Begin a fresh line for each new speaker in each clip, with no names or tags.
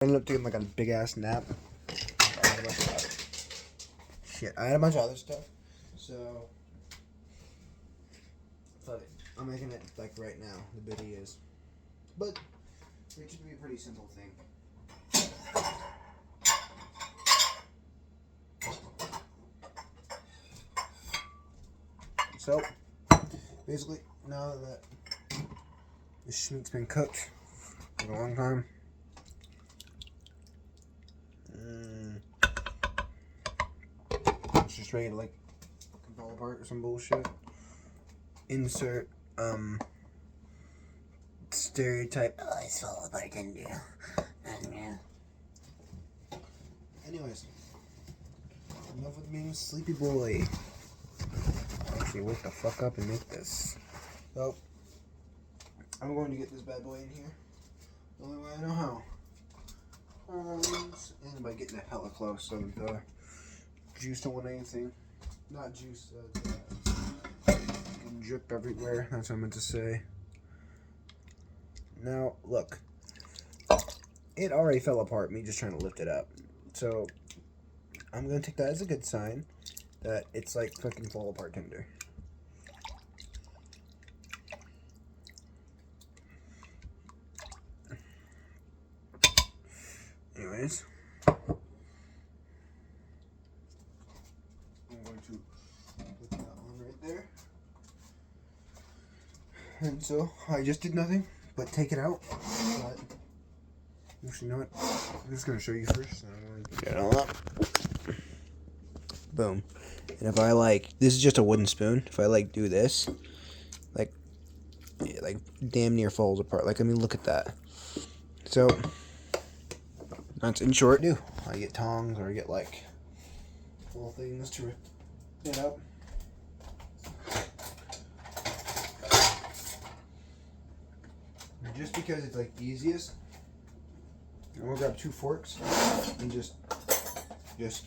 I ended up taking like a big ass nap. Shit, I had a bunch of other stuff, so fuck it. I'm making it like right now. The Birrias, but it should be a pretty simple thing. So basically, now that this meat's been cooked for a long time. It's just ready to like fall apart or some bullshit. Insert stereotype. Oh, it's fall apart, didn't you? Anyways, enough with being a sleepy boy. Actually, wake the fuck up and make this. So I'm going to get this bad boy in here the only way I know how. And by getting it hella close so the juice don't want anything. Not juice, can drip everywhere. That's what I meant to say. Now, look. It already fell apart, me just trying to lift it up. So, I'm going to take that as a good sign that it's like fucking fall apart tender. Anyways. I'm going to put that on right there. And so, I just did nothing but take it out. But, actually, you know what? I'm just going to show you first. And I'm going to get it all up. Boom. And if I like, this is just a wooden spoon. If I like do this, like, it like damn near falls apart. Like, I mean, look at that. So, that's in short. I get tongs or I get like little things to rip it up. Just because it's like easiest, I'm gonna grab 2 forks and just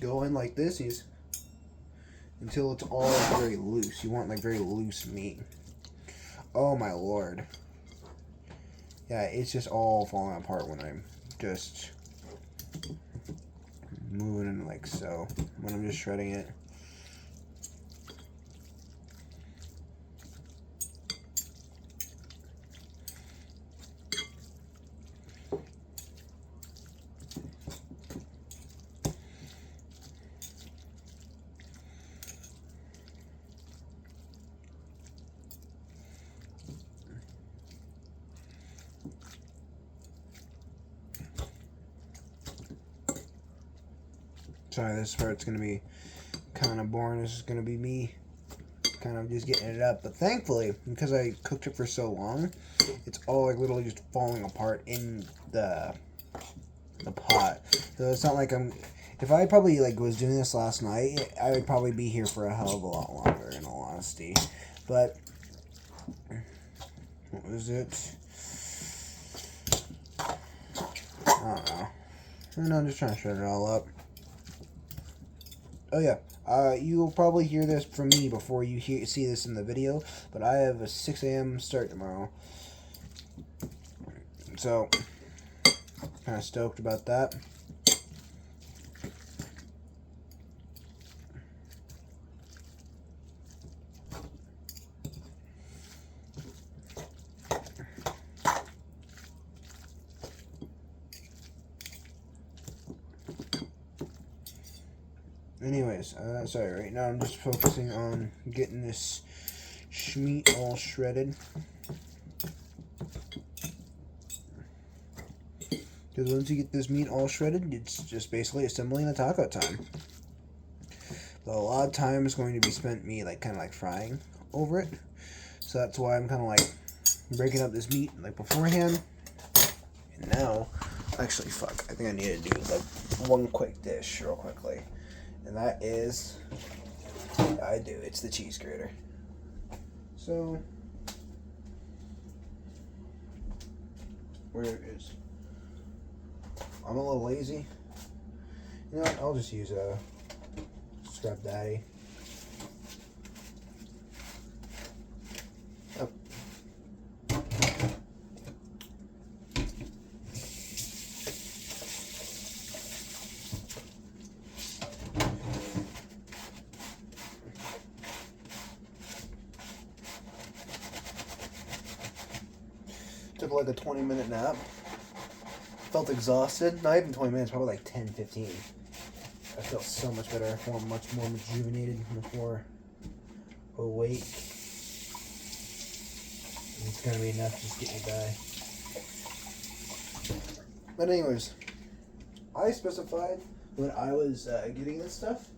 go in like this until it's all very loose. You want like very loose meat. Oh my lord. Yeah, it's just all falling apart when I'm just moving it like so. When I'm just shredding it. Sorry, this part's gonna be kind of boring. This is gonna be me kind of just getting it up. But thankfully, because I cooked it for so long, it's all like literally just falling apart in the pot. So it's not like I'm. If I probably like was doing this last night, I would probably be here for a hell of a lot longer, in all honesty. But what was it? I don't know. And I'm just trying to shred it all up. Oh yeah, you'll probably hear this from me before you see this in the video, but I have a 6 a.m. start tomorrow. So, kind of stoked about that. Anyways, sorry, right now I'm just focusing on getting this meat all shredded. Because once you get this meat all shredded, it's just basically assembling a taco time. But a lot of time is going to be spent me like kind of like frying over it. So that's why I'm kind of like breaking up this meat like beforehand. And now, actually fuck, I think I need to do like one quick dish real quickly. And that is, it's the cheese grater. So, where it is. I'm a little lazy. You know what, I'll just use a Scrap Daddy. Oh. like a 20-minute nap. Felt exhausted. Not even 20 minutes, probably like 10, 15. I feel so much better. I feel much more rejuvenated, much more awake. And it's gonna be enough to just get me by. But anyways, I specified when I was getting this stuff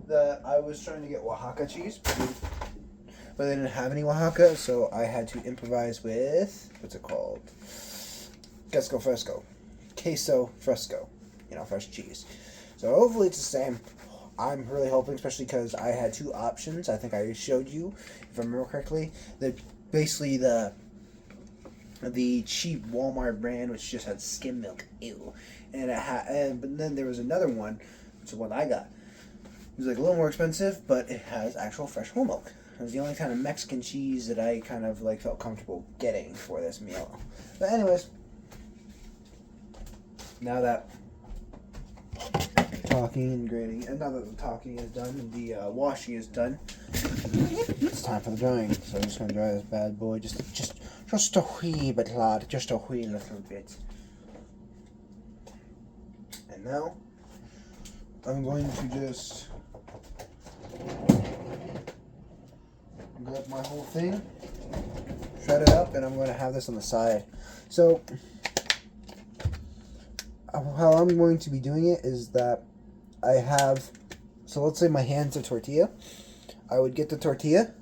that I was trying to get Oaxaca cheese, but they didn't have any Oaxaca, so I had to improvise with, what's it called? Queso fresco. Queso fresco. You know, fresh cheese. So hopefully it's the same. I'm really hoping, especially because I had two options. I think I showed you, if I remember correctly, that basically the cheap Walmart brand, which just had skim milk. Ew. And but then there was another one, which is what I got. It was like a little more expensive, but it has actual fresh whole milk. It was the only kind of Mexican cheese that I kind of like felt comfortable getting for this meal. But anyways, now that talking and grading, and now that the talking is done and the washing is done, it's time for the drying. So I'm just gonna dry this bad boy just a wee bit, lad, just a wee little bit. And now I'm going to just grab my whole thing, shred it up, and I'm going to have this on the side. So how I'm going to be doing it is that I have, so let's say my hand's a tortilla. I would get the tortilla,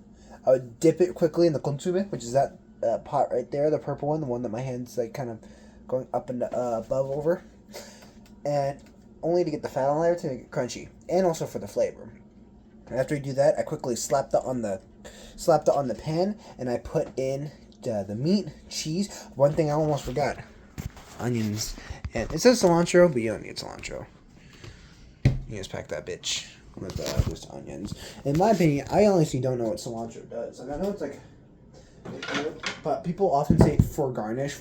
I would dip it quickly in the consume, which is that pot right there, the purple one, the one that my hand's like kind of going up and above over, and only to get the fat on there to make it crunchy, and also for the flavor. After I do that, I quickly slapped it on the pan, and I put in the meat, cheese. One thing I almost forgot: onions. And it says cilantro, but you don't need cilantro. You just pack that bitch with just onions. In my opinion, I honestly don't know what cilantro does. Like, I know it's like, but people often say for garnish,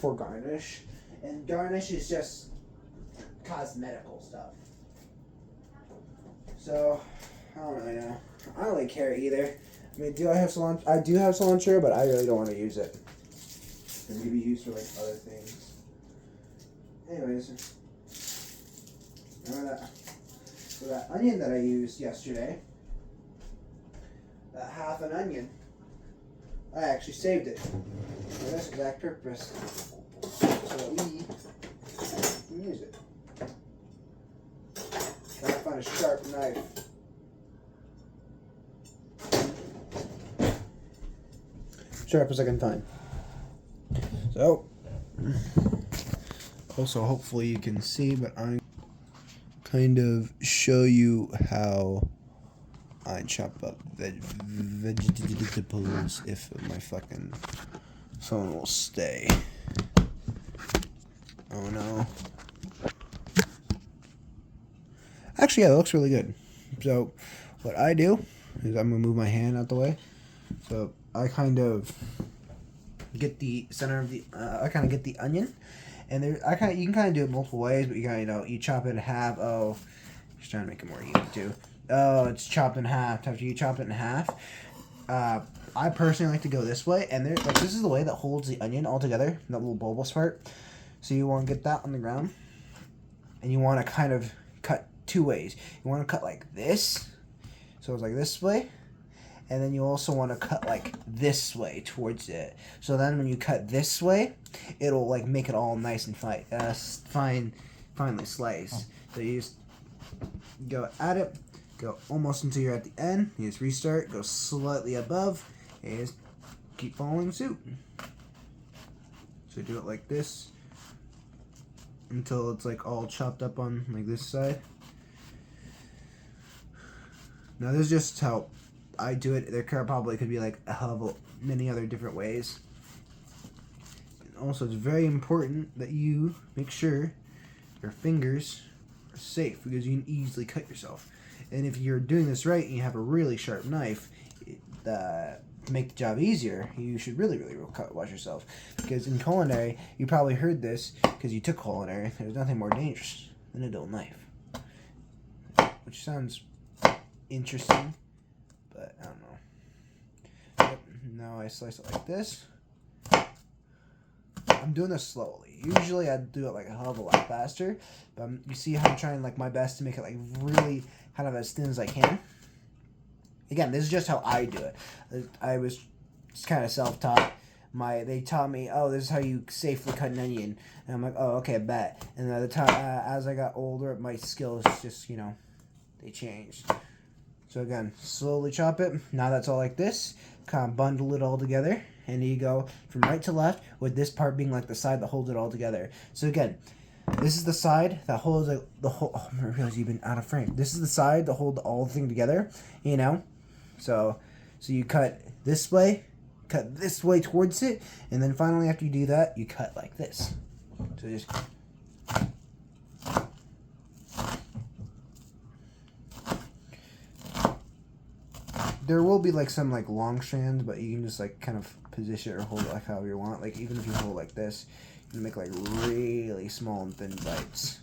and garnish is just cosmetical stuff. So I don't really know. I don't really care either. I mean, do I have cilantro? I do have cilantro, but I really don't want to use it. It can be used for like other things. Anyways, so that onion that I used yesterday, that half an onion, I actually saved it for this exact purpose, so that we can use it. Trying to find a sharp knife. Sharp as I can find. So, also hopefully you can see, but I'm kind of show you how I chop up vegetables if my fucking phone will stay. Oh no. Actually, yeah, that looks really good. So what I do is I'm gonna move my hand out the way. So I kind of get the center of the I kind of get the onion, and there you can kind of do it multiple ways, but you kind of you chop it in half. Oh, just trying to make it more even too. Oh, it's chopped in half. After you chop it in half, I personally like to go this way, and there like this is the way that holds the onion all together, that little bulbous part. So you want to get that on the ground, and you want to kind of cut two ways. You want to cut like this, so it's like this way, and then you also want to cut like this way towards it. So then when you cut this way, it'll like make it all nice and finely sliced. So you just go at it, go almost until you're at the end. You just restart, go slightly above, and you just keep following suit. So do it like this until it's like all chopped up on like this side. Now this is just how I do it. There probably could be like a hell of many other different ways. And also, it's very important that you make sure your fingers are safe, because you can easily cut yourself. And if you're doing this right and you have a really sharp knife, to make the job easier, you should really watch yourself. Because in culinary, you probably heard this because you took culinary. There's nothing more dangerous than a dull knife. Which sounds interesting, but I don't know. Yep. Now I slice it like this. I'm doing this slowly. Usually I'd do it like a hell of a lot faster, but you see how I'm trying like my best to make it like really kind of as thin as I can. Again, this is just how I do it. I was just kind of self-taught. They taught me, oh, this is how you safely cut an onion, and I'm like, oh, okay, bet. And by the time as I got older, my skills just they changed. So again, slowly chop it. Now that's all like this. Kind of bundle it all together, and you go from right to left, with this part being like the side that holds it all together. So again, this is the side that holds the whole. Oh, I realize you've been out of frame. This is the side that holds all the thing together. So you cut this way, cut this way towards it, and then finally after you do that, you cut like this. So just. There will be like some like long strands, but you can just like kind of position it or hold it like however you want. Like even if you hold it like this, you can make like really small and thin bites.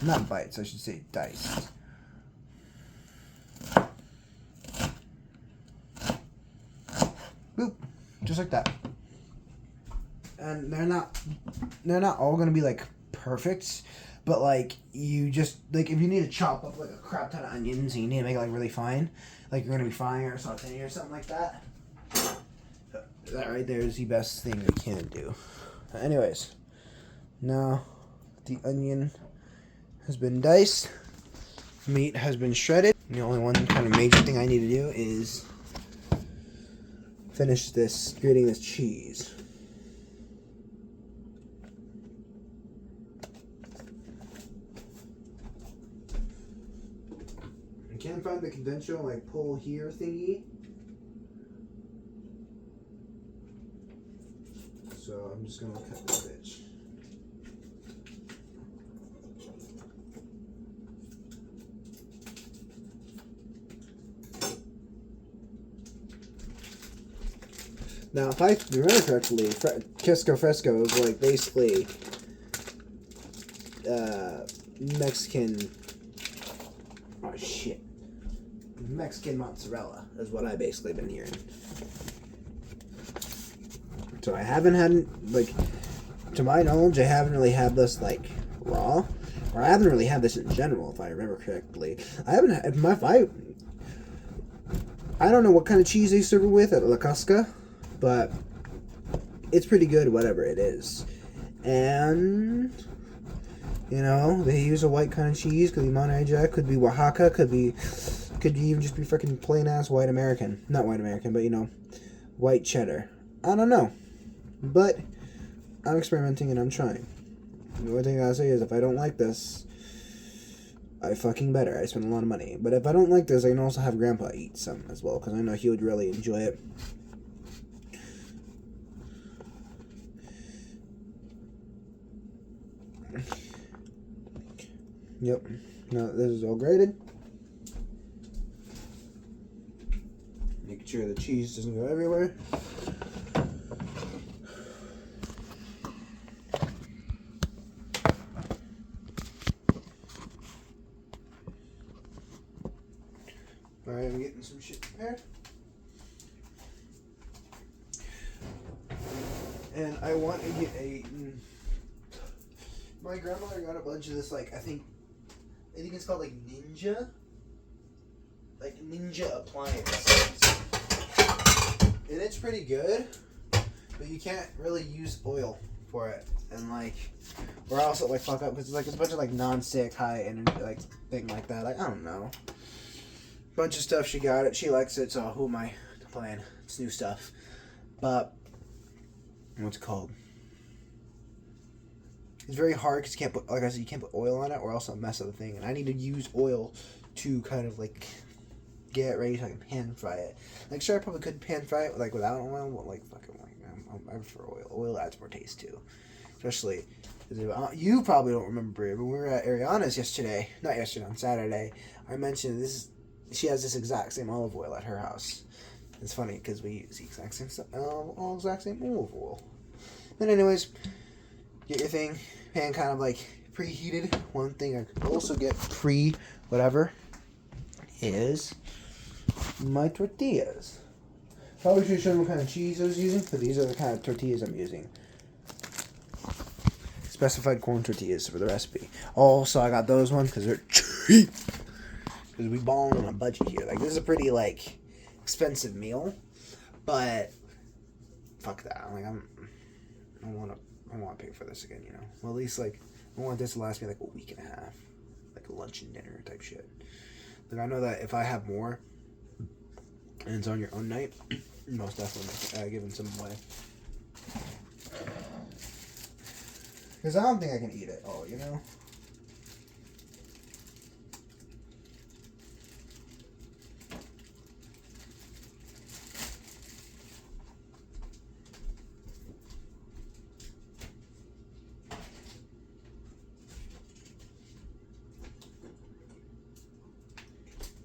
Not bites, I should say diced. Boop, just like that. And they're not all gonna be like perfect. But like you just like if you need to chop up like a crap ton of onions and you need to make it like really fine, like you're gonna be frying or sauteing or something like that. That right there is the best thing you can do. Anyways, now the onion has been diced, meat has been shredded. The only one kind of major thing I need to do is finish grating this cheese. Can't find the conventional like pull here thingy, so I'm just gonna cut this bitch. Now, if I remember correctly, Queso Fresco is like basically Mexican. Oh shit. Mexican mozzarella is what I basically been hearing. So I haven't had, like, to my knowledge, I haven't really had this, like, raw. Or I haven't really had this in general, if I remember correctly. I haven't had, I don't know what kind of cheese they serve it with at La Casca, but it's pretty good, whatever it is. And, they use a white kind of cheese. Could be Monterey Jack, could be Oaxaca, could even just be freaking plain ass white American. Not white American, but white cheddar. I don't know. But I'm experimenting and I'm trying. The only thing I gotta say is if I don't like this, I fucking better. I spend a lot of money. But if I don't like this, I can also have Grandpa eat some as well, because I know he would really enjoy it. Yep. Now this is all grated. Making sure the cheese doesn't go everywhere. Alright, I'm getting some shit prepared. And I want to get my grandmother got a bunch of this, like, I think it's called, like, Ninja appliance. And it's pretty good, but you can't really use oil for it. And, like, or else it'll, like, fuck up, because it's, like, it's a bunch of, like, non-stick, high-energy, like, thing like that. Like, I don't know. Bunch of stuff, she got it. She likes it, so who am I to complain? It's new stuff. But, what's it called? It's very hard because you can't put, like I said, you can't put oil on it or else it'll mess up the thing. And I need to use oil to kind of like get it ready so I can pan fry it. Like, sure, I probably could pan fry it like without oil, but like fucking I prefer oil. Oil adds more taste too, especially. You probably don't remember it, but we were at Ariana's on Saturday. I mentioned this. She has this exact same olive oil at her house. It's funny because we use the exact same stuff, all exact same olive oil. But anyways, get your thing. Pan kind of like preheated. One thing I could also get whatever is my tortillas. Probably should show them what kind of cheese I was using, but these are the kind of tortillas I'm using. specified corn tortillas for the recipe. Also, I got those ones because they're cheap. Because we balling on a budget here. Like, this is a pretty, like, expensive meal. But, fuck that. Like, I want to pay for this again, you know? Well, at least, like, I want this to last me, like, a week and a half. Like, a lunch and dinner type shit. Like, I know that if I have more, and it's on your own night, most definitely giving some away. Because I don't think I can eat it all, you know?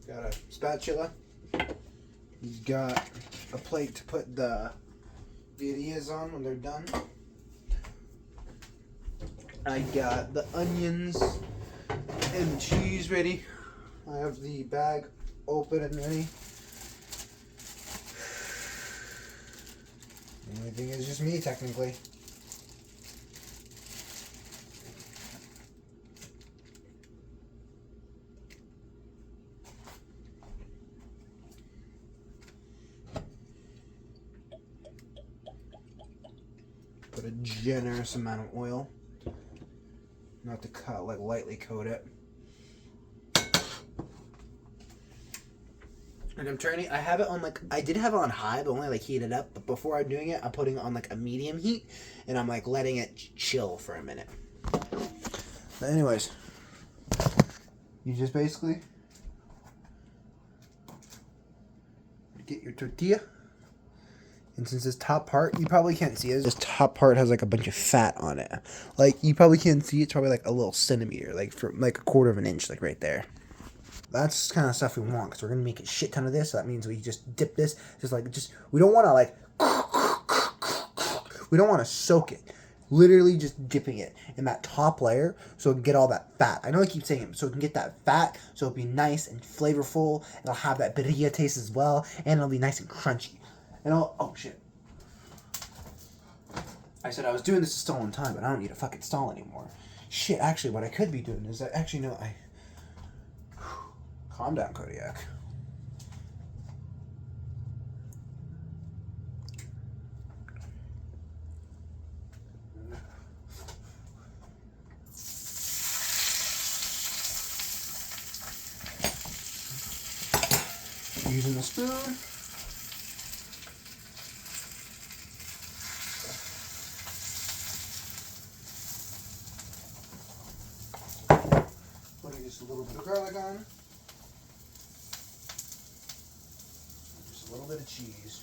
Got a spatula. He's got a plate to put the birrias on when they're done. I got the onions and the cheese ready. I have the bag open and ready. The only thing is just me, technically. Put a generous amount of oil. Not to cut, like, lightly coat it. And I'm turning, I have it on, like, I did have it on high, but only, like, heat it up. But before I'm doing it, I'm putting it on, like, a medium heat. And I'm, like, letting it chill for a minute. But anyways, you just basically get your tortilla. And since this top part, you probably can't see it. This top part has like a bunch of fat on it. Like, you probably can't see it. It's probably like a little centimeter, like for like a quarter of an inch, like right there. That's kind of stuff we want because we're going to make a shit ton of this. So that means we just dip this. We don't want to like, we don't want to soak it. Literally just dipping it in that top layer so it can get all that fat. I know I keep saying it, so it can get that fat so it'll be nice and flavorful. And it'll have that birria taste as well. And it'll be nice and crunchy. And oh shit. I said I was doing this to stall in time, but I don't need to fucking stall anymore. Shit, actually, what I could be doing is calm down, Kodiak. Using the spoon. Just a little bit of garlic on. Just a little bit of cheese.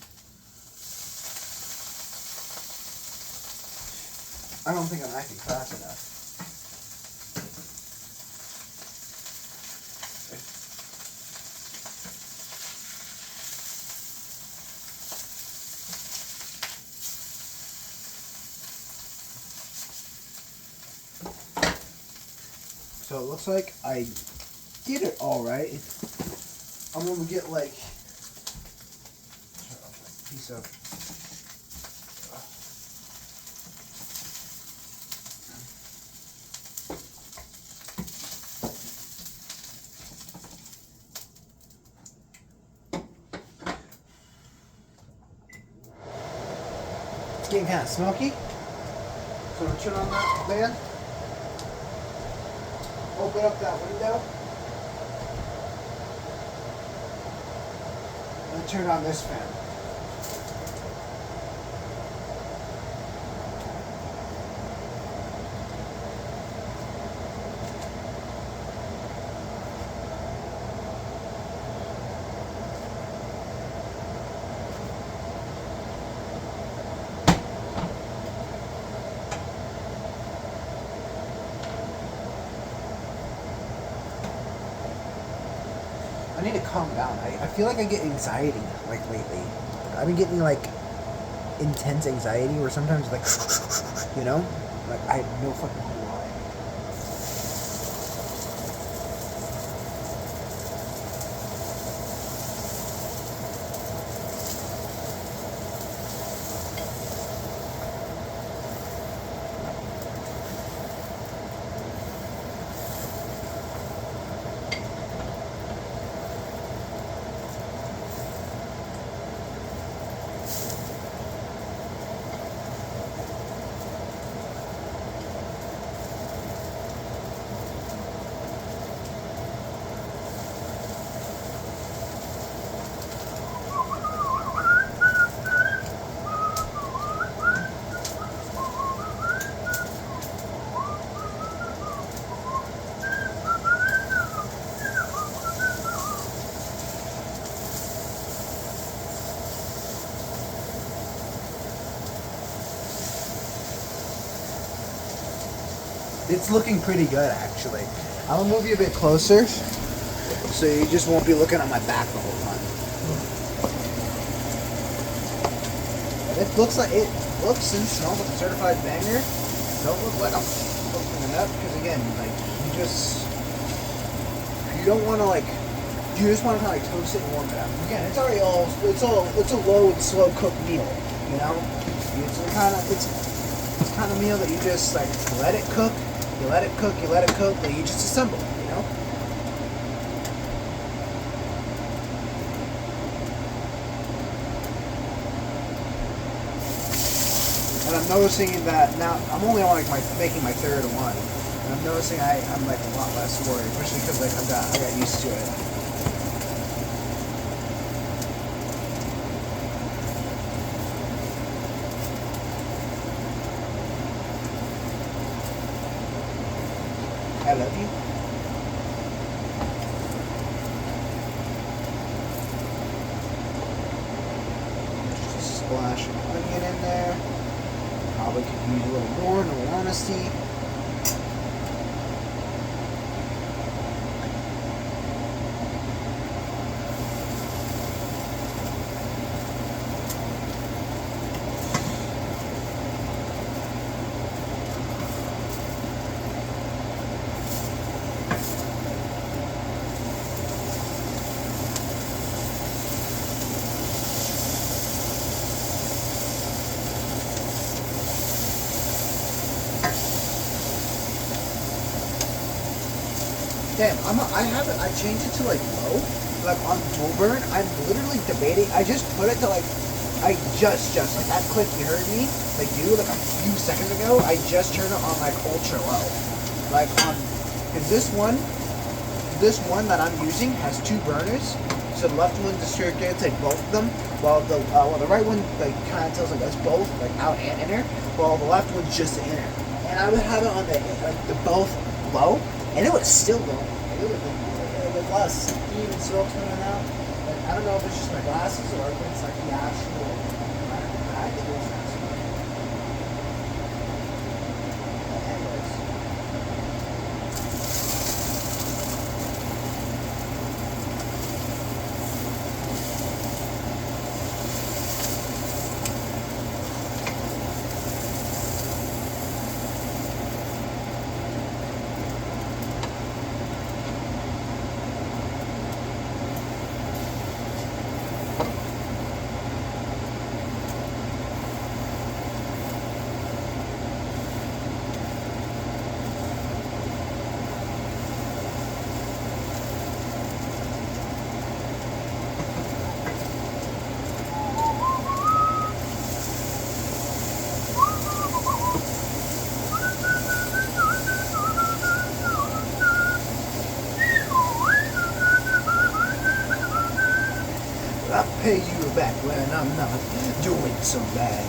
I don't think I'm acting fast enough. So it looks like I did it all right. I'm gonna get like a piece of it's getting kind of smoky. So I'm gonna turn on that fan. Open up that window. And turn on this fan. I need to calm down. I feel like I get anxiety, like, lately. I've been getting, like, intense anxiety where sometimes, like, you know? Like, I have no fucking clue why. It's looking pretty good, actually. I'm gonna move you a bit closer, so you just won't be looking at my back the whole time. It looks, and smells like a certified banger. Don't look like I'm opening it up, because again, like, you don't want to, like, you just want to kind of, like, toast it and warm it up. Again, it's already it's a low and slow cooked meal, you know? It's kind of meal that you just, like, let it cook, you let it cook, then you just assemble, you know? And I'm noticing that now, I'm only on, like, making my third one. And I'm noticing I'm, like, a lot less worried, especially because, like, I got used to it. I love you. Just a splash of onion in there. Probably could use a little more, in all honesty. Damn, I changed it to like low, like on dual burn. I'm literally debating. I just put it to like, like that clip you heard me like do like a few seconds ago. I just turned it on like ultra low, like on, cause this one that I'm using has two burners. So the left one distributes like both of them, while the right one like kind of tells like us both like out and inner, while the left one's just the inner. And I would have it on the both low. And it was still going. It was a lot of steam and smoke coming out. Like, I don't know if it's just my glasses or if it's like the actual. I think it was actually. Anyways. I'll pay you back when I'm not doing so bad.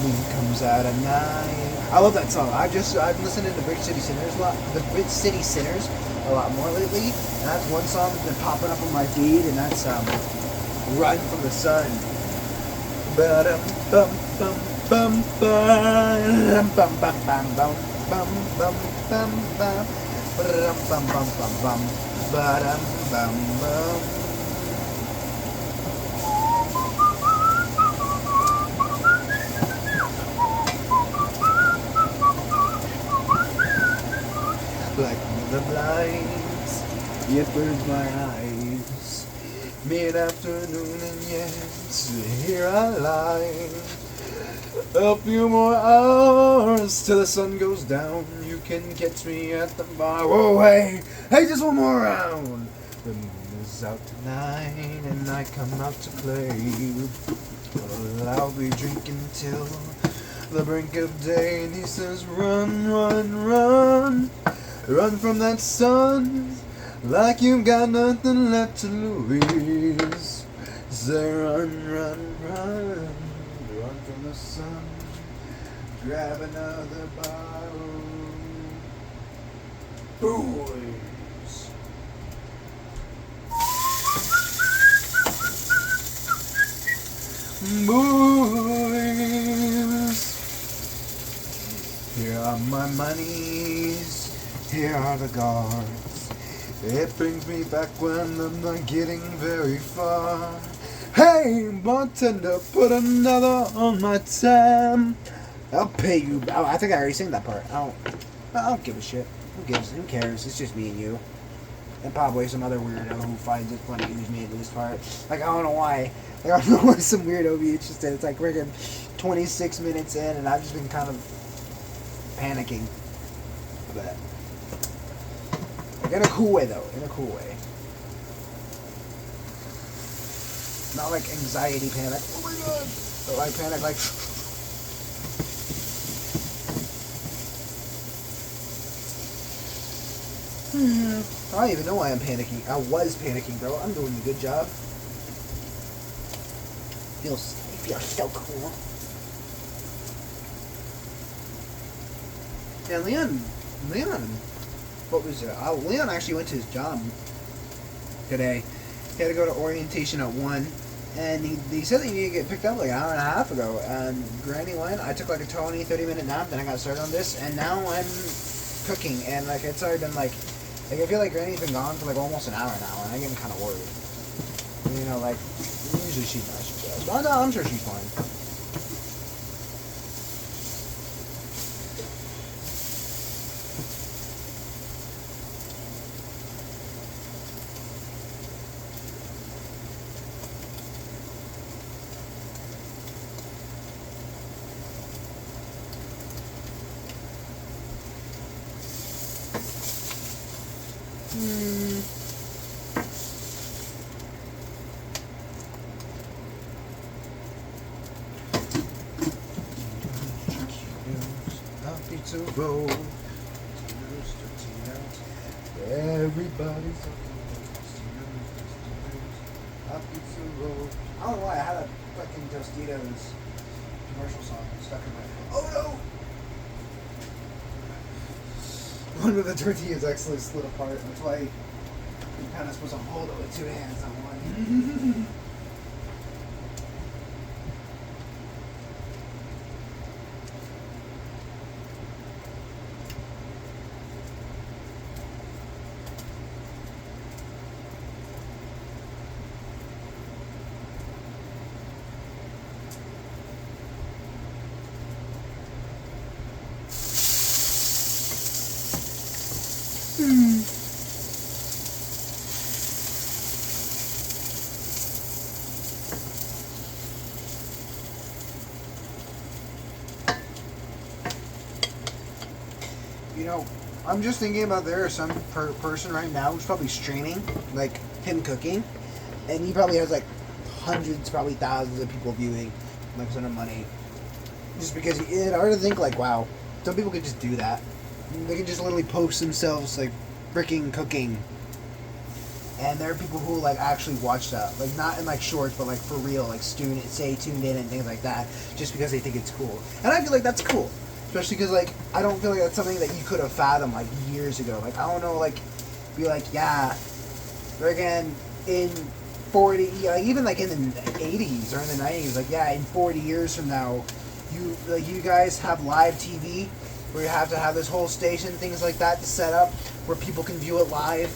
Moon comes out at night. I love that song. I've listened to the Brit City Sinners a lot more lately, and that's one song that's been popping up on my feed, and that's "Run from the Sun." Ba-dum bum bum bum bum bum bum bum bum bum bum bum bum ba-dum bum bum bum bum ba-dum bum bum. Like the blinds, it burns my eyes. Mid-afternoon and yet here I lie. A few more hours till the sun goes down. You can catch me at the bar. Whoa, hey, just one more round. The moon is out tonight and I come out to play. Well, I'll be drinking till the brink of day. And he says, run, run, run. Run from that sun, like you've got nothing left to lose. Say run, run, run, run from the sun. Grab another bottle. Boys. Boys. Here are my money. Here are the guards. It brings me back when I'm not getting very far. Hey, bartender, put another on my tab. I'll pay you. Oh, I think I already sang that part. I don't give a shit. Who cares? It's just me and you. And probably some other weirdo who finds it funny who's made this part. Like, I don't know why. Like, I don't know why some weirdo would be interested. It's like freaking 26 minutes in, and I've just been kind of panicking. But, like, in a cool way, though. In a cool way. Not like anxiety panic. Oh my god! But like panic, like. I don't even know why I'm panicking. I was panicking, bro. I'm doing a good job. Feels so cool. Yeah, Leon, what was it? Leon actually went to his job today. He had to go to orientation at 1, and he said that he needed to get picked up like an hour and a half ago. And Granny went. I took like a 30-minute nap, then I got started on this, and now I'm cooking, and like it's already been like I feel like Granny's been gone for like almost an hour now, and I'm getting kind of worried. You know, like usually she does. But no, I'm sure she's fine. To roll, everybody's happy to roll. I don't know why I had a fucking Tostitos commercial song stuck in my head. Oh no! One of the tortillas actually split apart. That's why you're kind of supposed to hold it with 2 hands on one. You know, I'm just thinking about there is some person right now who's probably streaming, like him cooking, and he probably has like hundreds, probably thousands of people viewing, like a ton of money. Just because it's hard to think like, wow, some people could just do that. They could just literally post themselves like freaking cooking. And there are people who like actually watch that, like not in like shorts, but like for real, like tuned in and things like that, just because they think it's cool. And I feel like that's cool. Especially because, like, I don't feel like that's something that you could have fathomed, like, years ago. Like, I don't know, like, be like, yeah, friggin' in 40, like, even, like, in the 80s or in the 90s, like, yeah, in 40 years from now, you guys have live TV, where you have to have this whole station, things like that to set up, where people can view it live.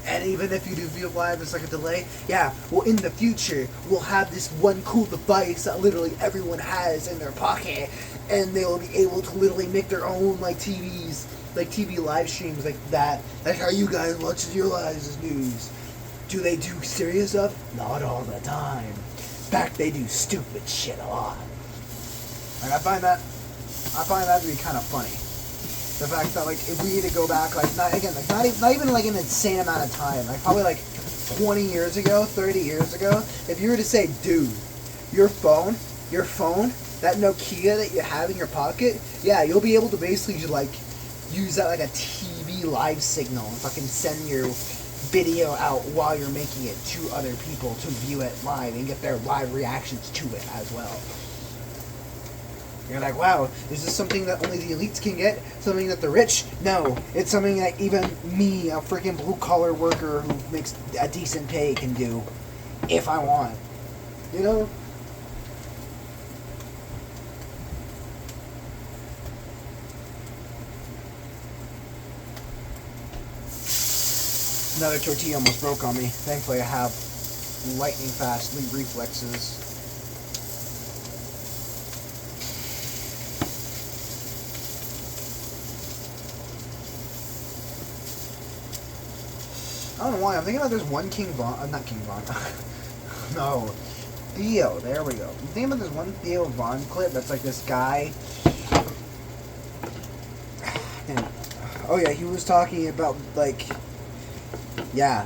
And even if you do view it live, it's like a delay. Yeah, well, in the future, we'll have this one cool device that literally everyone has in their pocket, and they'll be able to literally make their own, like, TVs, like, TV live streams like that. Like how you guys watch your lives news. Do they do serious stuff? Not all the time. In fact, they do stupid shit a lot. Like, I find that to be kind of funny. The fact that, like, if we need to go back, like, not even like an insane amount of time, like, probably, like, 20 years ago, 30 years ago, if you were to say, dude, your phone, that Nokia that you have in your pocket, yeah, you'll be able to basically, like, use that like a TV live signal and fucking send your video out while you're making it to other people to view it live and get their live reactions to it as well. You're like, wow, is this something that only the elites can get? Something that the rich? No, it's something that even me, a freaking blue-collar worker who makes a decent pay, can do if I want. You know? Another tortilla almost broke on me. Thankfully, I have lightning fast reflexes. I don't know why. I'm thinking about this one King Von. Not King Von. No. Theo. There we go. I'm thinking about this one Theo Von clip that's like this guy. And, oh, yeah. He was talking about, like. Yeah.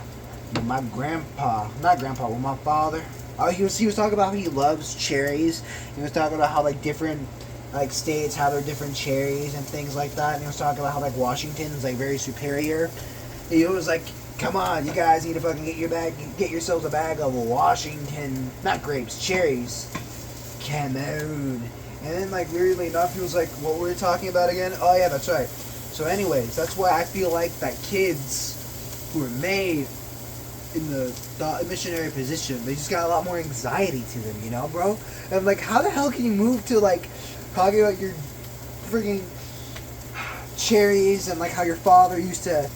My grandpa. Not grandpa. Well, my father. Oh, he was talking about how he loves cherries. He was talking about how, like, different. Like states have their different cherries and things like that. And he was talking about how like Washington's like very superior. He was like, come on, you guys need to fucking get yourselves a bag of Washington, not grapes, cherries. Come on. And then, like, weirdly enough, he was like, what were we talking about again? Oh, yeah, that's right. So, anyways, that's why I feel like that kids who are made in the missionary position, they just got a lot more anxiety to them, you know, bro? And, like, how the hell can you move to, like, talking about your freaking cherries and, like, how your father used to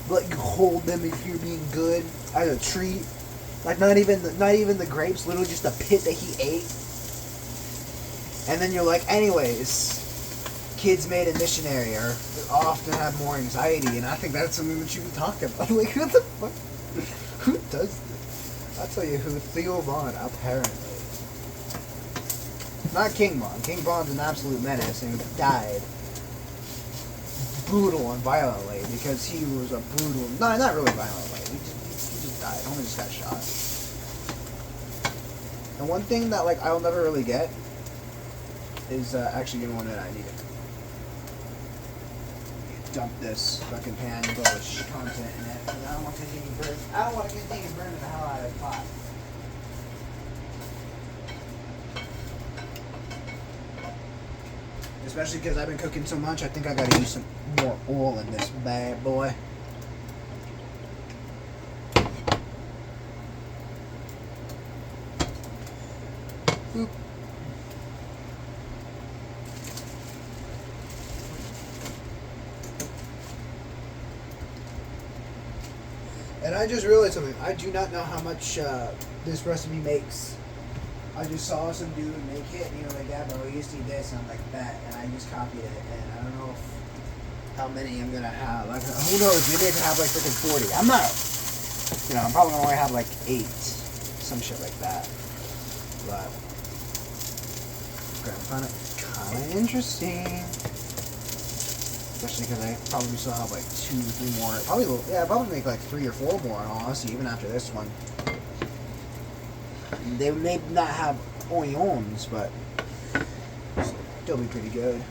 let you hold them if you're being good as a treat. Like not even the grapes, literally just the pit that he ate. And then you're like, anyways, kids made in missionary are often have more anxiety, and I think that's something that you can talk about. Like, what the fuck? Who does this? I'll tell you who. Theo Von, apparently. Not King Von. King Von's an absolute menace and died brutal and violently because he was a brutal. No, not really violently. He just died. Only just got shot. And one thing that like I'll never really get is actually give me one that I need it. Dump this fucking pan with all the content in it because I don't want to continue burning. I don't want to continue burning the hell out of the pot. Especially because I've been cooking so much, I think I gotta use some more oil in this bad boy. Boop. And I just realized something. I do not know how much this recipe makes. I just saw some dude make it, and he was like, yeah, bro, we used to eat this, and I'm like, bet, and I just copied it, and I don't know how many I'm gonna have. Like, who knows, maybe I could have like freaking 40. I'm not, I'm probably gonna only have like 8, some shit like that. But, I found it kind of interesting. Especially because I probably still have like 2, 3 more. I'll probably make like 3 or 4 more, in all honesty, even after this one. They may not have onions, but still be pretty good.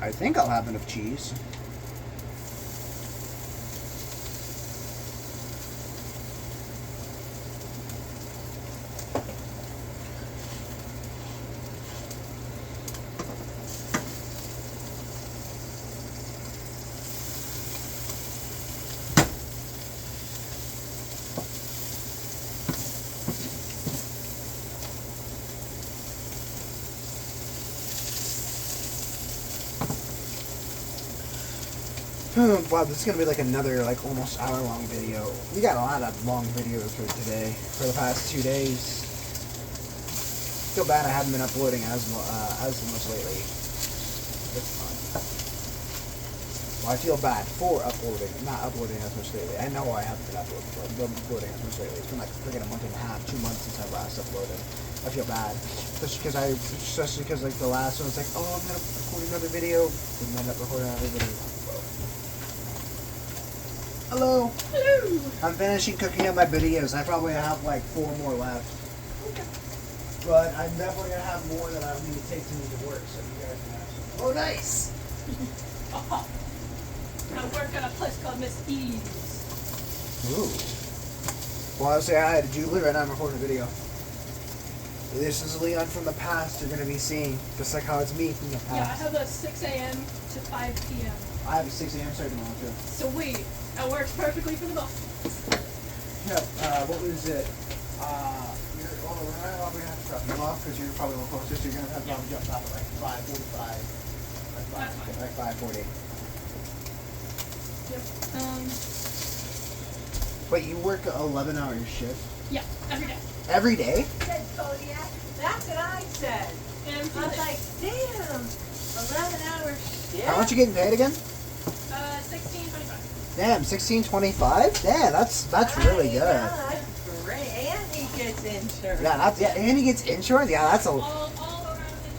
I think I'll have enough cheese. Wow, this is gonna be like another like almost hour-long video. We got a lot of long videos for today, for the past 2 days. Feel bad I haven't been uploading as much lately. It's fun. Well, I feel bad for not uploading as much lately. I know I haven't been uploading as much lately. It's been like freaking a month and a half, 2 months since I last uploaded. I feel bad, especially because like the last one was like, oh, I'm gonna record another video, and end up recording another video. Hello.
Hello.
I'm finishing cooking up my Birrias. I probably have like 4 more left.
Okay.
But I'm definitely gonna have more that I'll need to take to me to work, so you guys can have some. Oh, nice.
I work at a place called Miss E's.
Ooh. Well, I'll say hi to Julie. Right now I'm recording a video. This is Leon from the past you're gonna be seeing, just like how it's me from the past.
Yeah, I have a 6 a.m. to 5 p.m.
I have a 6 a.m. start tomorrow too.
Sweet. That works perfectly for the both.
Yeah, what was it? Hold we're gonna have to drop you off because you're probably a little closer, so you're gonna have to probably jump off at like 5:45, like 5:40.
Yep.
Wait, you work a 11-hour shift
Yeah, every day.
every day?
Said Kodiak. That's what I said.
And
I was like, damn, 11 hours.
How much you getting paid again?
16.25.
Damn, 16.25. Damn, that's really good.
That's great. And he gets insurance.
Yeah, and he gets insurance. Yeah, that's a
All around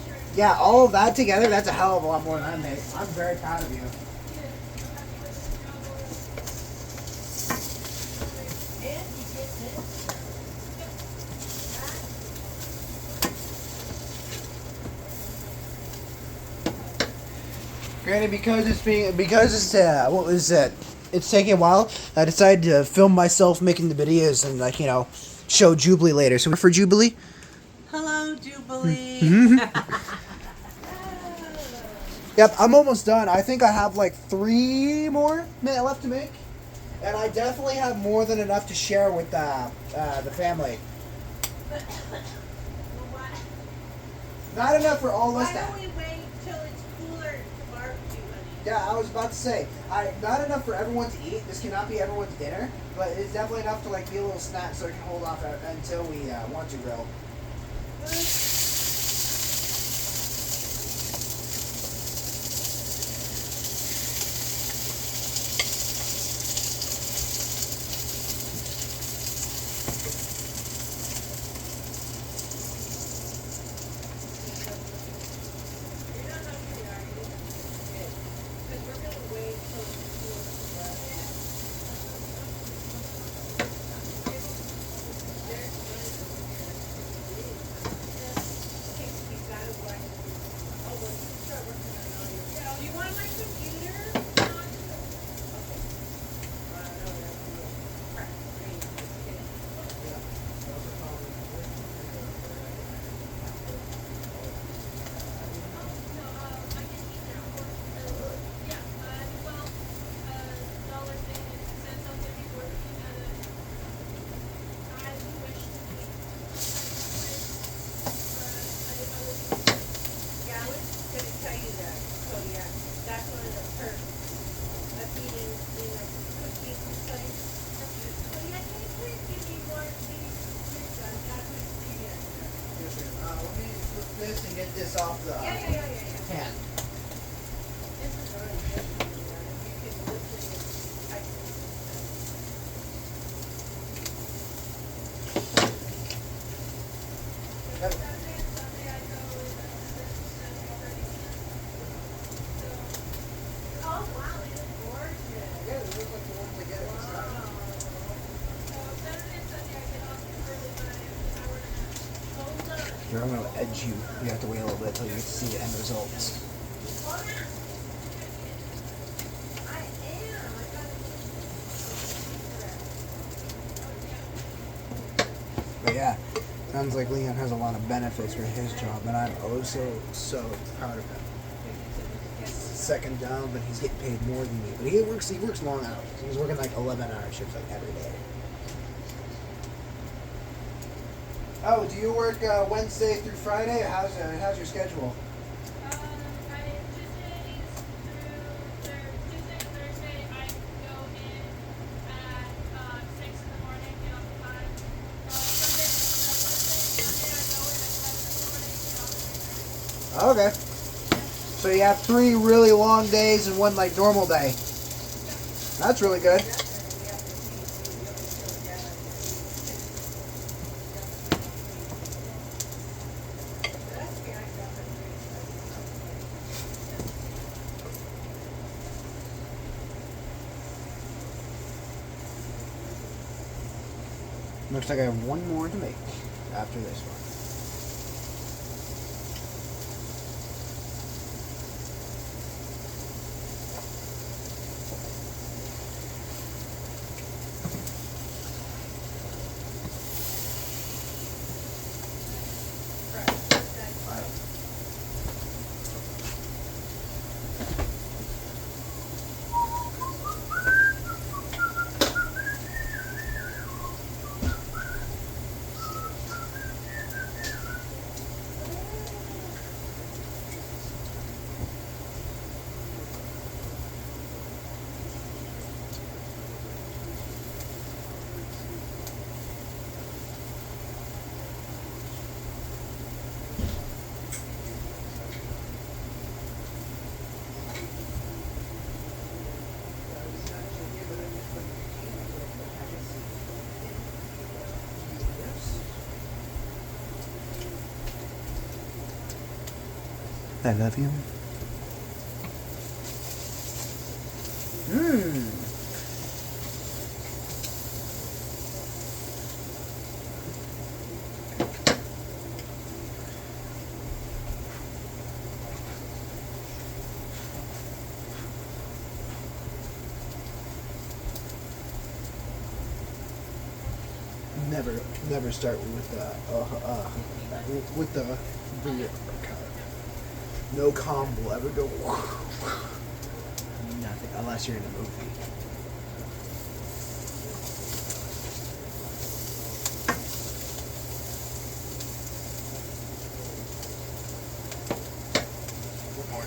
insurance.
yeah. All of that together, that's a hell of a lot more than I make. I'm very proud of you.
And he gets insurance.
Granted, because it's what was it? It's taking a while. I decided to film myself making the videos and show Jubilee later. So for Jubilee.
Hello, Jubilee.
Yep, I'm almost done. I think I have like 3 more minutes left to make, and I definitely have more than enough to share with the family. Not enough for all of us.
Why don't we wait till it's cooler to barbecue, honey?
Yeah, I was about to say, not enough for everyone to eat. This cannot be everyone's dinner, but it's definitely enough to like be a little snack so I can hold off until we want to grill.
Because we're going to wait till it's cooler to barbecue. Do you want my computer? Yeah, I was going to tell you that, Kodiak. That's one of the perks of eating in a cookie place. Kodiak, can you please give me one of these? I'm not going to see it.
Let me flip this and get this off the
Yeah.
pan.
This is really good. You can listen and type in.
Yep.
Oh, wow, it is gorgeous.
Yeah, they look like the ones I get at the store. Here, I'm going to edge you. You have to wait a little bit until you get to see the end results.
I am. I got
But yeah, sounds like Leon has a lot of benefits for his job, and I'm oh so proud of him. Second job, but he's getting paid more than me. But he works long hours. He's working like 11-hour shifts like every day. Oh, do you work Wednesday through Friday? Or how's your schedule? Okay. So you have 3 really long days and 1 like normal day. That's really good. Looks like I have 1 more to make after this one. I love you. Mmm. Never start with the no calm will ever go nothing unless you're in a movie. One more.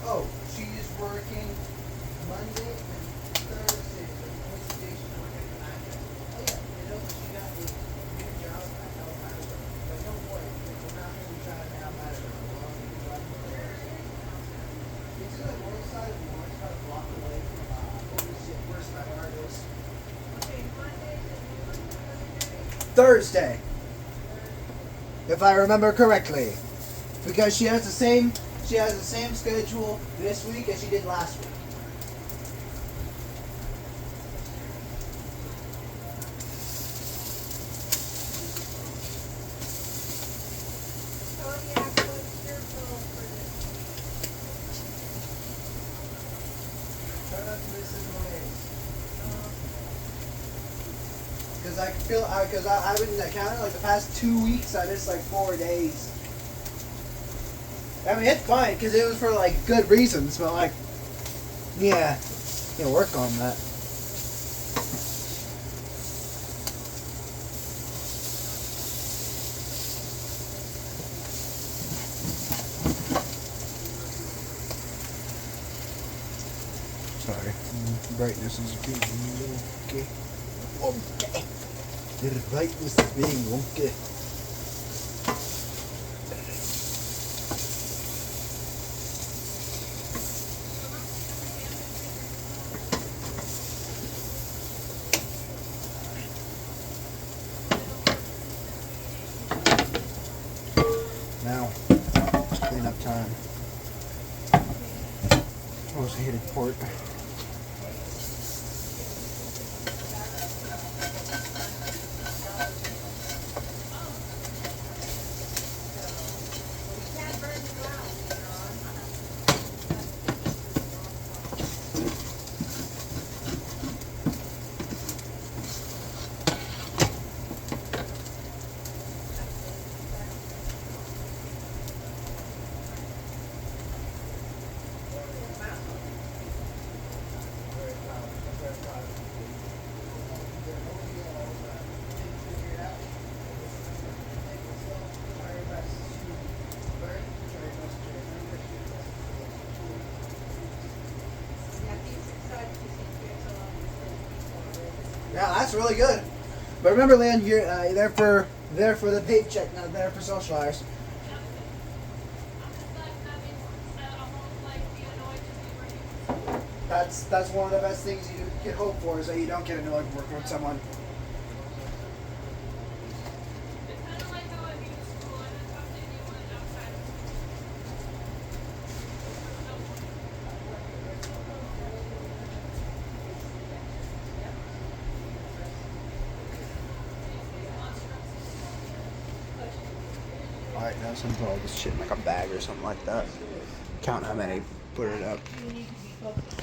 Oh, she's working Monday and Thursday. But the only day she's working at night. Oh yeah, you know she got a new job at El Matador. But don't worry, because we're not going to be trying to El Matador. We're going to be driving to it's to the north side of Lawrence, about a block away from where Sky Art is. Thursday, if I remember correctly, because she has the same schedule this week as she did last week. Because I've been counting like the past 2 weeks. I missed like 4 days. I mean, it's fine because it was for like good reasons, but like, yeah, work on that. Sorry, brightness is being wonky. Okay. The brightness is being wonky. Now, it's cleanup time. Most hated port. Yeah, that's really good. But remember, Leon, you're there for the paycheck, not there for social hours. That's one of the best things you can hope for is that you don't get annoyed working with someone. Alright, now some put all this shit in like a bag or something like that. Count how many, put it up.
You need to be focused.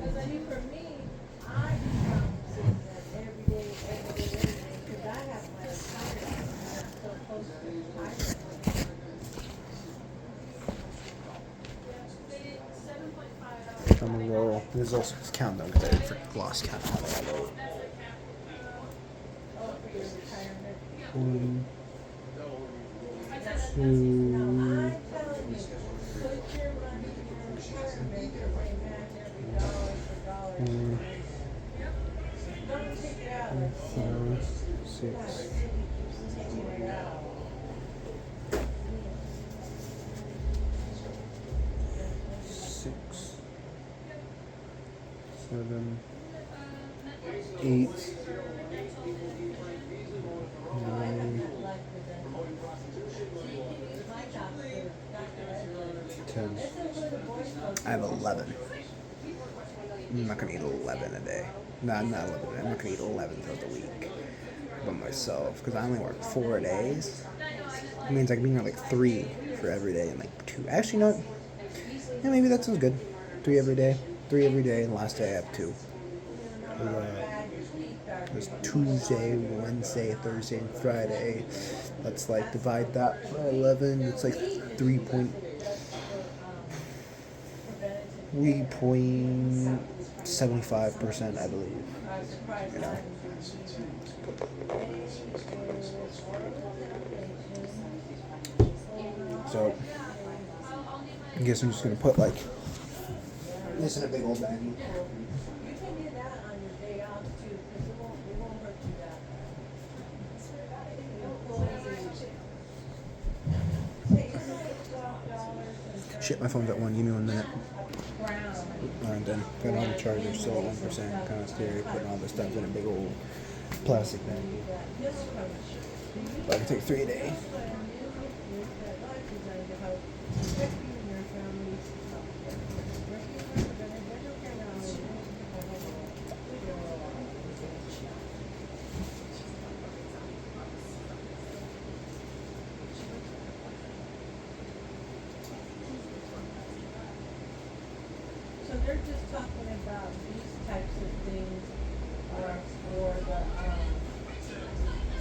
Because I knew for me, I become that every day, because I have my retirement, I'm so close to retirement.
I'm gonna roll. This is also this countdown because I lost count how many I rolled.
Oh, for your retirement.
1, 2,
I'm telling you, put your money in your retirement because they match every dollar for dollar.
4,
Don't take it out like
5,
silly.
6,
Taking it out.
6, 7, 8, 9, 10. I have 11. I'm not gonna eat 11 a day. No, not 11. I'm not gonna eat 11 throughout the week by myself because I only work 4 days. It means I can be here like 3 for every day and like 2. Actually, no. Yeah, maybe that sounds good. 3 every day. 3 every day, and last day I have 2. There's Tuesday, Wednesday, Thursday, and Friday. Let's like divide that by 11. It's like 3.75%, I believe. You know. So I guess I'm just gonna put like this in a big old baggie.
You can do that on your day off too, because it won't hurt you that bad.
Shit, my phone's at 1. Give me 1 minute.
Brown.
And then got all the chargers still at 1%. Kind of scary putting all this stuff in a big old plastic bag. But I can take 3 a day.
So they're just talking about these types of things are for the,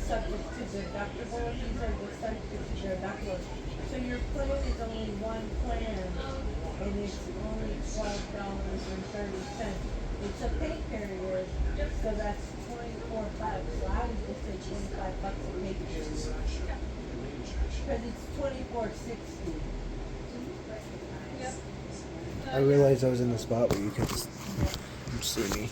subject to deductible, these are the subject to deductible. So your plan is only one plan, and it's only $12.30. It's a pay period, so that's $24. So I would just say $25 a pay period. Cause it's $24.60.
I realized I was in the spot where you could just see me.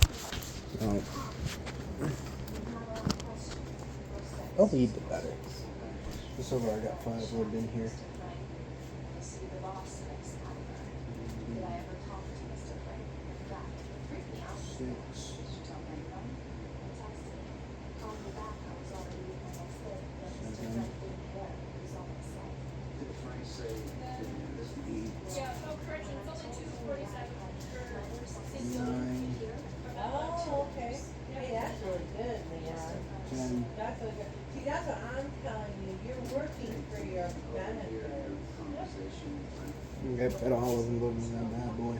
Oh, we did better. This over, I got 5 loaded in here. 6. 7.
Yeah, oh, correction, it's only 247 for
9.
Oh, okay. Hey, that's really good, Leon.
10.
That's really good. See, that's what I'm telling you. You're working for your benefits.
I've got all of them loaded in that bad boy.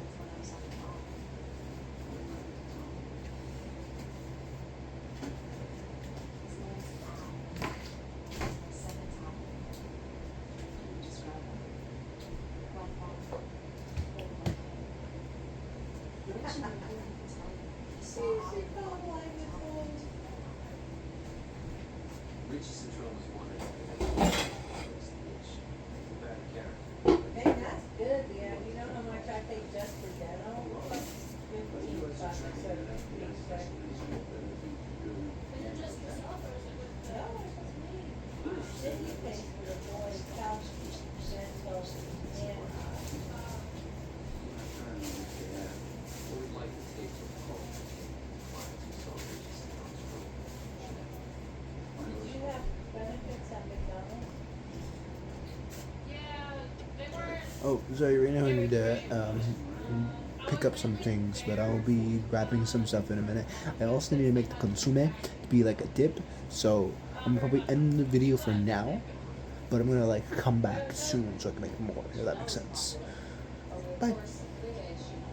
Hey, that's good, yeah. You know how much I pay just for dental? $15 a paycheck.
Is it just yourself or is it with
No, it's just me. Cindy pays for the boys' health, dental, and, did you have benefits at McDonald's?
Yeah, they weren't.
Oh, sorry, right now I need to pick up some things, but I'll be wrapping some stuff in a minute. I also need to make the consume to be like a dip, so I'm gonna probably end the video for now, but I'm gonna like come back soon so I can make more. If that makes sense. Bye.